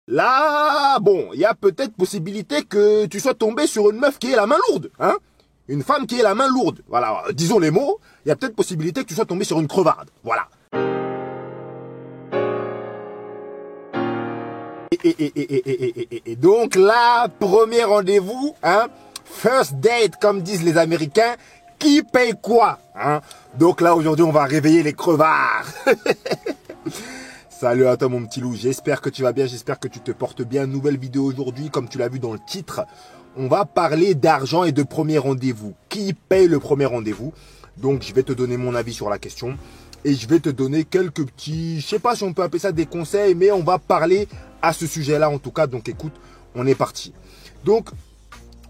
Là, bon, il y a peut-être possibilité que tu sois tombé sur une meuf qui est la main lourde, hein? Une femme qui est la main lourde. Voilà, disons les mots, il y a peut-être possibilité que tu sois tombé sur une crevarde. Voilà. Et donc là, premier rendez-vous, hein? First date, comme disent les Américains, qui paye quoi, hein? Donc là, aujourd'hui, on va réveiller les crevards. Salut à toi mon petit loup, j'espère que tu vas bien, j'espère que tu te portes bien. Nouvelle vidéo aujourd'hui, comme tu l'as vu dans le titre, on va parler d'argent et de premier rendez-vous. Qui paye le premier rendez-vous? Donc je vais te donner mon avis sur la question et je vais te donner quelques petits, je sais pas si on peut appeler ça des conseils, mais on va parler à ce sujet-là en tout cas. Donc écoute, on est parti. Donc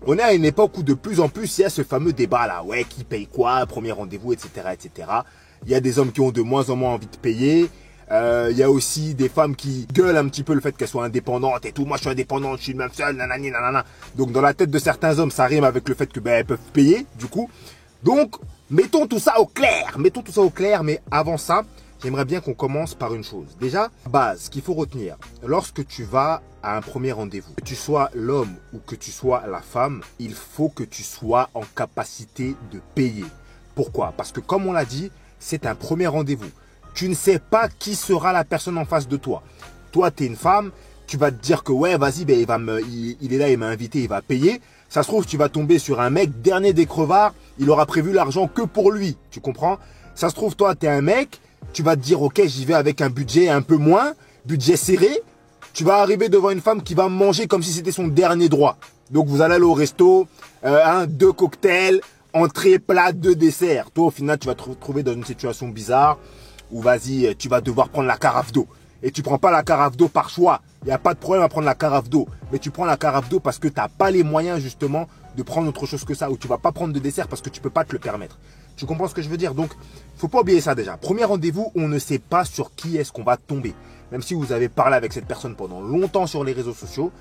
on est à une époque où de plus en plus il y a ce fameux débat là, ouais, qui paye quoi, premier rendez-vous, etc., etc. Il y a des hommes qui ont de moins en moins envie de payer. Il y a aussi des femmes qui gueulent un petit peu le fait qu'elles soient indépendantes et tout. Moi, je suis indépendante, je suis une meuf seule, nanani, nanana. Donc, dans la tête de certains hommes, ça rime avec le fait que elles peuvent payer, du coup. Donc, mettons tout ça au clair. Mettons tout ça au clair, mais avant ça, j'aimerais bien qu'on commence par une chose. Déjà, base, qu'il faut retenir. Lorsque tu vas à un premier rendez-vous, que tu sois l'homme ou que tu sois la femme, il faut que tu sois en capacité de payer. Pourquoi? Parce que comme on l'a dit, c'est un premier rendez-vous. Tu ne sais pas qui sera la personne en face de toi. Toi, tu es une femme, tu vas te dire que ouais, vas-y, ben, il est là, il m'a invité, il va payer. Ça se trouve, tu vas tomber sur un mec, dernier des crevards, il aura prévu l'argent que pour lui. Tu comprends? Ça se trouve, toi, tu es un mec, tu vas te dire, ok, j'y vais avec un budget un peu moins, budget serré. Tu vas arriver devant une femme qui va manger comme si c'était son dernier droit. Donc, vous allez aller au resto, 2 cocktails, entrée, plat, 2 desserts. Toi, au final, tu vas te retrouver dans une situation bizarre où vas-y, tu vas devoir prendre la carafe d'eau. Et tu prends pas la carafe d'eau par choix. Il n'y a pas de problème à prendre la carafe d'eau. Mais tu prends la carafe d'eau parce que tu n'as pas les moyens justement de prendre autre chose que ça. Ou tu vas pas prendre de dessert parce que tu peux pas te le permettre. Tu comprends ce que je veux dire? Donc, faut pas oublier ça déjà. Premier rendez-vous, on ne sait pas sur qui est-ce qu'on va tomber. Même si vous avez parlé avec cette personne pendant longtemps sur les réseaux sociaux,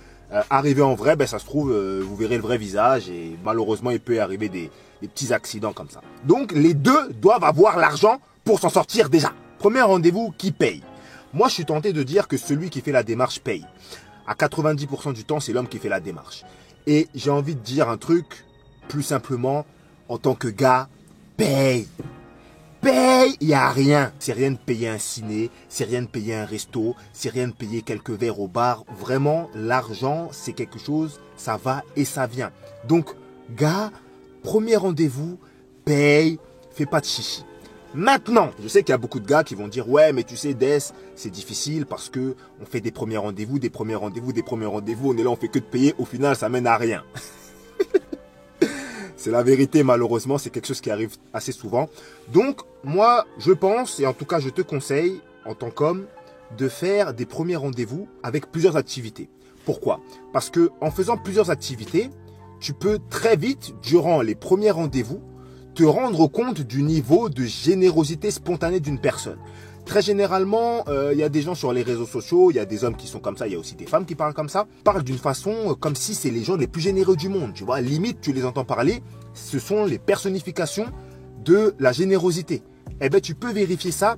arrivé en vrai, ben, ça se trouve, vous verrez le vrai visage. Et malheureusement, il peut y arriver des petits accidents comme ça. Donc, les deux doivent avoir l'argent pour s'en sortir déjà. Premier rendez-vous, qui paye? Moi, je suis tenté de dire que celui qui fait la démarche paye. À 90% du temps, c'est l'homme qui fait la démarche. Et j'ai envie de dire un truc, plus simplement, en tant que gars, paye. Paye, il n'y a rien. C'est rien de payer un ciné, c'est rien de payer un resto, c'est rien de payer quelques verres au bar. Vraiment, l'argent, c'est quelque chose, ça va et ça vient. Donc, gars, premier rendez-vous, paye, fais pas de chichi. Maintenant, je sais qu'il y a beaucoup de gars qui vont dire « Ouais, mais tu sais, Des, c'est difficile parce que on fait des premiers rendez-vous, des premiers rendez-vous, des premiers rendez-vous. On est là, on fait que de payer. Au final, ça mène à rien. » C'est la vérité, malheureusement. C'est quelque chose qui arrive assez souvent. Donc, moi, je pense, et en tout cas, je te conseille, en tant qu'homme, de faire des premiers rendez-vous avec plusieurs activités. Pourquoi? Parce que en faisant plusieurs activités, tu peux très vite, durant les premiers rendez-vous, te rendre compte du niveau de générosité spontanée d'une personne. Très généralement, il y a des gens sur les réseaux sociaux, il y a des hommes qui sont comme ça, il y a aussi des femmes qui parlent comme ça, parlent d'une façon comme si c'est les gens les plus généreux du monde, tu vois. Limite, tu les entends parler, ce sont les personnifications de la générosité. Eh bien, tu peux vérifier ça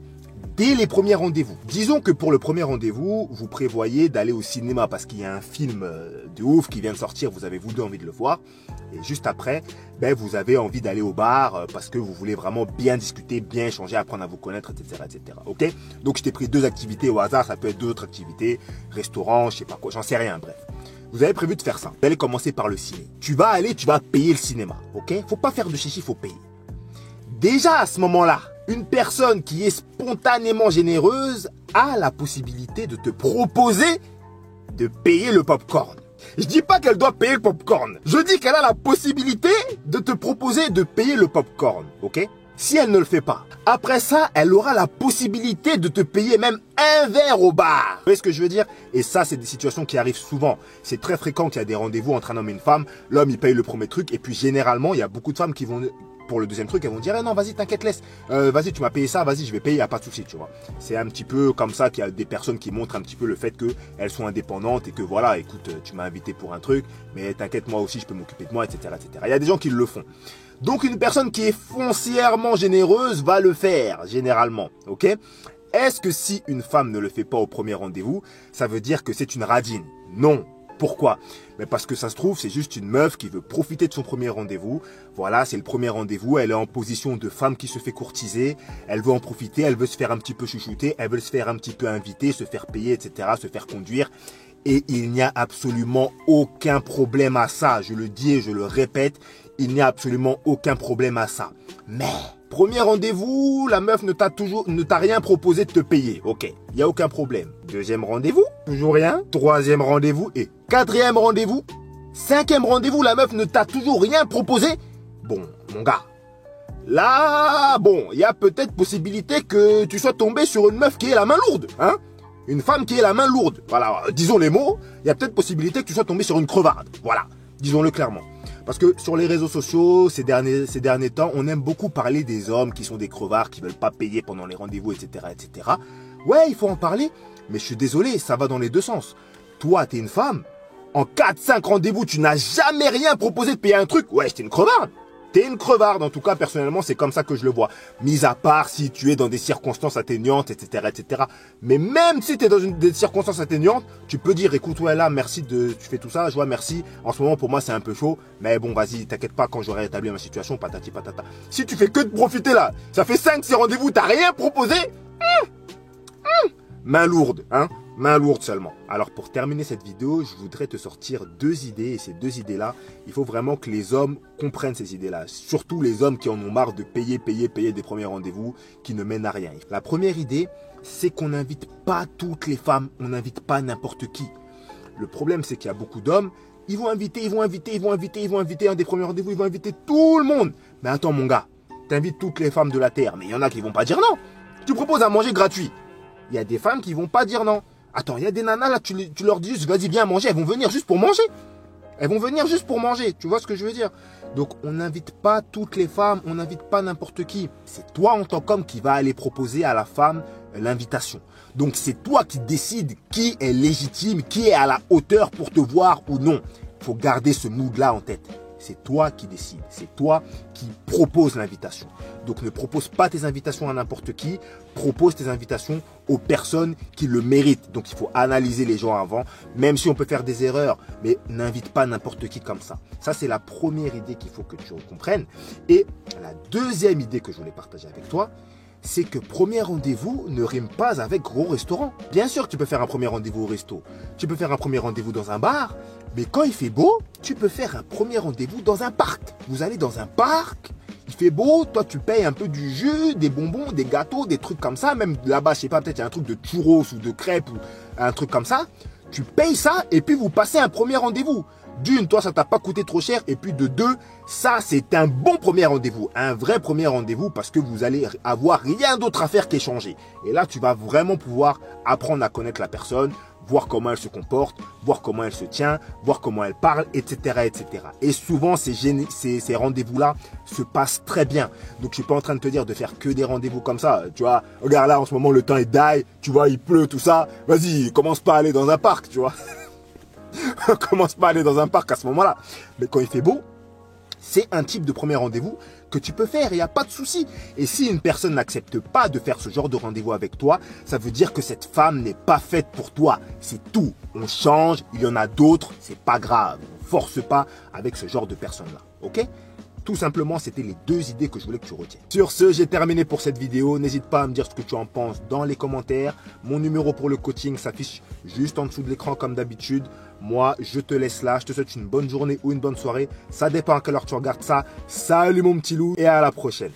dès les premiers rendez-vous. Disons que pour le premier rendez-vous, vous prévoyez d'aller au cinéma parce qu'il y a un film de ouf qui vient de sortir, vous avez vous deux envie de le voir. Et juste après, ben, vous avez envie d'aller au bar parce que vous voulez vraiment bien discuter, bien échanger, apprendre à vous connaître, etc. etc. Ok? Donc je t'ai pris 2 activités au hasard, ça peut être 2 autres activités, restaurant, je sais pas quoi, j'en sais rien, bref. Vous avez prévu de faire ça. Vous allez commencer par le ciné. Tu vas payer le cinéma, ok? Faut pas faire de chichi, faut payer. Déjà à ce moment-là, une personne qui est spontanément généreuse a la possibilité de te proposer de payer le popcorn. Je dis pas qu'elle doit payer le popcorn. Je dis qu'elle a la possibilité de te proposer de payer le popcorn, ok? Si elle ne le fait pas, après ça, elle aura la possibilité de te payer même un verre au bar. Vous voyez ce que je veux dire? Et ça, c'est des situations qui arrivent souvent. C'est très fréquent qu'il y a des rendez-vous entre un homme et une femme. L'homme, il paye le premier truc. Et puis, généralement, il y a beaucoup de femmes qui vont... Pour le deuxième truc, elles vont dire, non, vas-y, t'inquiète, laisse. Vas-y, tu m'as payé ça, vas-y, je vais payer, y a pas de souci, tu vois. C'est un petit peu comme ça qu'il y a des personnes qui montrent un petit peu le fait qu'elles sont indépendantes et que voilà, écoute, tu m'as invité pour un truc, mais t'inquiète, moi aussi, je peux m'occuper de moi, etc., etc. Il y a des gens qui le font. Donc, une personne qui est foncièrement généreuse va le faire, généralement, ok? Est-ce que si une femme ne le fait pas au premier rendez-vous, ça veut dire que c'est une radine? Non. Pourquoi? Mais parce que ça se trouve, c'est juste une meuf qui veut profiter de son premier rendez-vous. Voilà, c'est le premier rendez-vous, elle est en position de femme qui se fait courtiser, elle veut en profiter, elle veut se faire un petit peu chouchouter, elle veut se faire un petit peu inviter, se faire payer, etc., se faire conduire. Et il n'y a absolument aucun problème à ça. Je le dis et je le répète, il n'y a absolument aucun problème à ça. Mais, premier rendez-vous, la meuf ne t'a rien proposé de te payer. Ok, il n'y a aucun problème. Deuxième rendez-vous, toujours rien. Troisième rendez-vous et quatrième rendez-vous. Cinquième rendez-vous, la meuf ne t'a toujours rien proposé. Bon, mon gars, là, bon, il y a peut-être possibilité que tu sois tombé sur une meuf qui est la main lourde, hein. Une femme qui est la main lourde. Voilà, disons les mots, il y a peut-être possibilité que tu sois tombé sur une crevarde. Voilà, disons-le clairement. Parce que sur les réseaux sociaux, ces derniers temps, on aime beaucoup parler des hommes qui sont des crevards, qui veulent pas payer pendant les rendez-vous, etc., etc. Ouais, il faut en parler, mais je suis désolé, ça va dans les deux sens. Toi, t'es une femme, en 4-5 rendez-vous, tu n'as jamais rien proposé de payer un truc. Ouais, t'es une crevarde. T'es une crevarde, en tout cas, personnellement, c'est comme ça que je le vois. Mis à part si tu es dans des circonstances atténuantes, etc., etc. Mais même si tu es dans des circonstances atténuantes, tu peux dire, écoute, ouais, là, merci tu fais tout ça, je vois, merci. En ce moment, pour moi, c'est un peu chaud. Mais bon, vas-y, t'inquiète pas, quand j'aurai rétabli ma situation, patati patata. Si tu fais que de profiter là, ça fait 5-6 rendez-vous, t'as rien proposé, main lourde, hein. Main lourde seulement. Alors pour terminer cette vidéo, je voudrais te sortir 2 idées. Et ces 2 idées-là, il faut vraiment que les hommes comprennent ces idées-là. Surtout les hommes qui en ont marre de payer des premiers rendez-vous qui ne mènent à rien. La première idée, c'est qu'on n'invite pas toutes les femmes. On n'invite pas n'importe qui. Le problème, c'est qu'il y a beaucoup d'hommes. Ils vont inviter un des premiers rendez-vous. Ils vont inviter tout le monde. Mais attends mon gars, t'invites toutes les femmes de la Terre. Mais il y en a qui vont pas dire non. Tu proposes à manger gratuit. Il y a des femmes qui vont pas dire non. Attends, il y a des nanas là, tu leur dis juste, vas-y, viens manger, elles vont venir juste pour manger. Elles vont venir juste pour manger, tu vois ce que je veux dire? Donc, on n'invite pas toutes les femmes, on n'invite pas n'importe qui. C'est toi, en tant qu'homme, qui va aller proposer à la femme l'invitation. Donc, c'est toi qui décides qui est légitime, qui est à la hauteur pour te voir ou non. Il faut garder ce mood-là en tête. C'est toi qui décides, c'est toi qui proposes l'invitation. Donc ne propose pas tes invitations à n'importe qui, propose tes invitations aux personnes qui le méritent. Donc il faut analyser les gens avant, même si on peut faire des erreurs, mais n'invite pas n'importe qui comme ça. Ça c'est la première idée qu'il faut que tu comprennes. Et la deuxième idée que je voulais partager avec toi, c'est que premier rendez-vous ne rime pas avec gros restaurant. Bien sûr que tu peux faire un premier rendez-vous au resto, tu peux faire un premier rendez-vous dans un bar, mais quand il fait beau, tu peux faire un premier rendez-vous dans un parc. Vous allez dans un parc, il fait beau, toi tu payes un peu du jus, des bonbons, des gâteaux, des trucs comme ça, même là-bas, je sais pas, peut-être il y a un truc de churros ou de crêpes ou un truc comme ça. Tu payes ça et puis vous passez un premier rendez-vous. D'une, toi, ça t'a pas coûté trop cher. Et puis de 2, ça, c'est un bon premier rendez-vous. Un vrai premier rendez-vous parce que vous allez avoir rien d'autre à faire qu'échanger. Et là, tu vas vraiment pouvoir apprendre à connaître la personne, voir comment elle se comporte, voir comment elle se tient, voir comment elle parle, etc., etc. Et souvent, ces rendez-vous-là se passent très bien. Donc, je suis pas en train de te dire de faire que des rendez-vous comme ça. Tu vois, regarde là, en ce moment, le temps est die. Tu vois, il pleut, tout ça. Vas-y, commence pas à aller dans un parc, tu vois. Commence pas à aller dans un parc à ce moment-là. Mais quand il fait beau, c'est un type de premier rendez-vous que tu peux faire, il n'y a pas de souci. Et si une personne n'accepte pas de faire ce genre de rendez-vous avec toi, ça veut dire que cette femme n'est pas faite pour toi. C'est tout. On change, il y en a d'autres, c'est pas grave. On ne force pas avec ce genre de personnes-là. Ok ? Tout simplement, c'était les 2 idées que je voulais que tu retiennes. Sur ce, j'ai terminé pour cette vidéo. N'hésite pas à me dire ce que tu en penses dans les commentaires. Mon numéro pour le coaching s'affiche juste en dessous de l'écran comme d'habitude. Moi, je te laisse là. Je te souhaite une bonne journée ou une bonne soirée. Ça dépend à quelle heure tu regardes ça. Salut mon petit loup et à la prochaine.